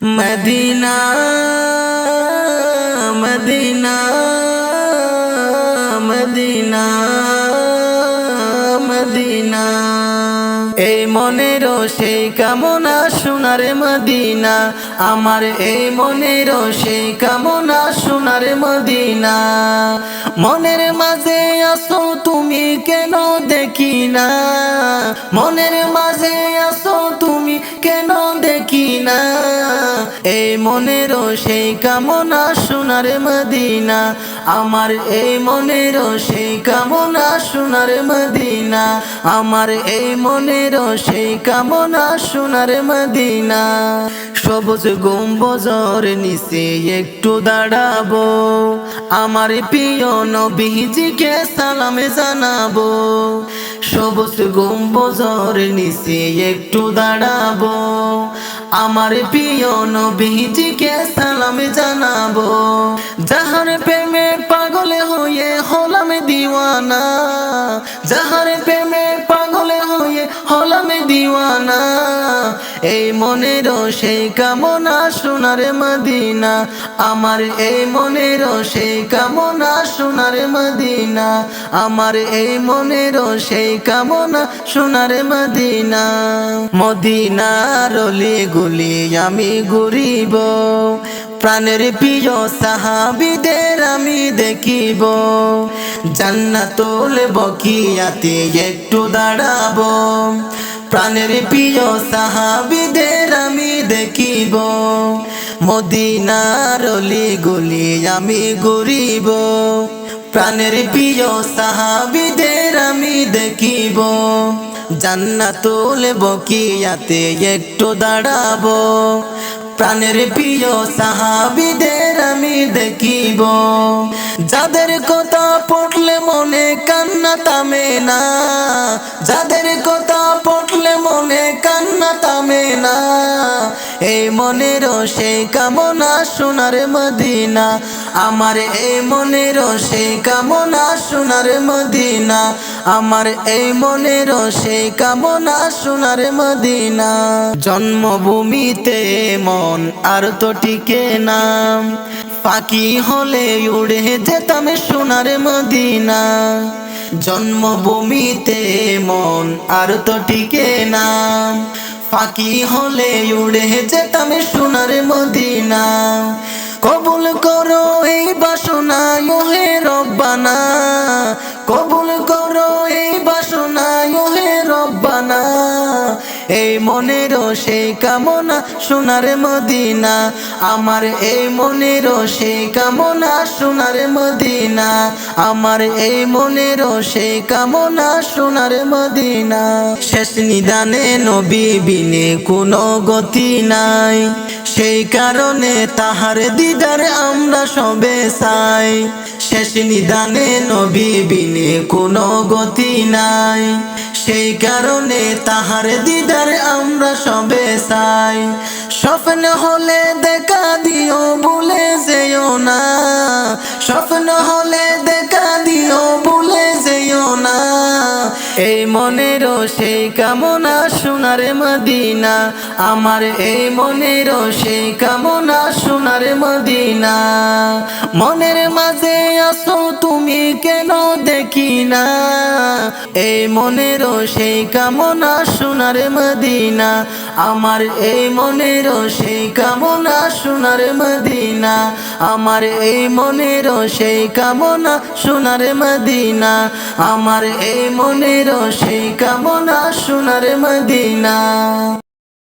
Medina Medina Medina Medina এই মনের সেই কামনা সোনার মদিনা আমার এই মনের সেই কামনা সোনার মদিনা মনের মাঝে আসো তুমি কেন দেখি না মনের মাঝে আসো তুমি কেন দেখি না এই মনের সেই কামনা সোনার মদিনা আমার এই মনের সেই কামনা সোনার মদিনা আমার এই মনের সেই কামনা সোনার মদিনা সবুজ গম্বুজের নিচে একটু দাঁড়াবো আমার প্রিয় নবীজিকে সালাম জানাবো সবুজ গম্বুজের নিচে একটু দাঁড়াবো আমার প্রিয় নবীজিকে সালাম জানাবো যাহার প্রেমে পাগল হয়ে হলাম দিওয়ানা যাহার প্রেমে পাগল হয়ে হলাম দিওয়ানা এই মনের সেই কামনা সোনার মদিনা আমার এই মনের সেই কামনা সোনার মদিনা আমার এই মনের সেই কামনা সোনার মদিনা মদিনার অলিগলি আমি ঘুরিব প্রাণের প্রিয় সাহাবীদের আমি দেখিব জান্নাতুল বকিয়াতে একটু দাঁড়াবো প্রাণের প্রিয় সাহাবীদের আমি দেখিব মদিনার অলিগলি আমি ঘুরিব প্রাণের প্রিয় সাহাবীদের আমি দেখিব জান্নাতুল বকিয়াতে একটু দাঁড়াবো প্রাণের প্রিয় সাহাবীদের আমি দেখিব যাদের কথা পড়লে মনে কান্না থামে না যাদের কথা পড়লে মনে কান্না থামে না এই মনের সেই কামনা সোনার মদিনা আমার এই মনের সেই কামনা সোনার মদিনা আমার এই মনের সেই কামনা সোনার মদিনা জন্মভূমিতে মন আর তো টিকে না পাখি হলে উড়ে যেতাম সোনার মদিনা জন্মভূমিতে মন আর তো টিকে না পাখি হলে উড়ে যেতাম সোনার মদিনা কবুল করো এই বাসনা হে রব্বানা কবুল করো এই বাসনা হে রব্বানা এই মনের সেই কামনা সোনার মদিনা আমার এই মনের সেই কামনা সোনার মদিনা আমার এই মনের সেই কামনা সোনার মদিনা শেষ নিদানে নবী বিনে কোনো গতি নাই সেই কারণে তাহার দিদার আমরা সবে চাই শেষ নিদানে নবী বিনে কোনো গতি নাই সেই কারণে তাহার দিদার আমরা সবে চাই স্বপ্ন হলে দেখা দিও ভুলে যেও না স্বপ্ন হলে দেখা দিও ভুলে যেও না এই মনের সেই কামনা সোনার মদিনা আমার এই মনের সেই কামনা সোনার মদিনা মনের মাঝে আসো তুমি কেন দেখি না এই মনের সেই কামনা সোনার মদিনা আমার এই মনের সেই কামনা সোনার মদিনা আমার এই মনের সেই কামনা সোনার মদিনা আমার এই মনের সেই কামনা সোনার মদিনা।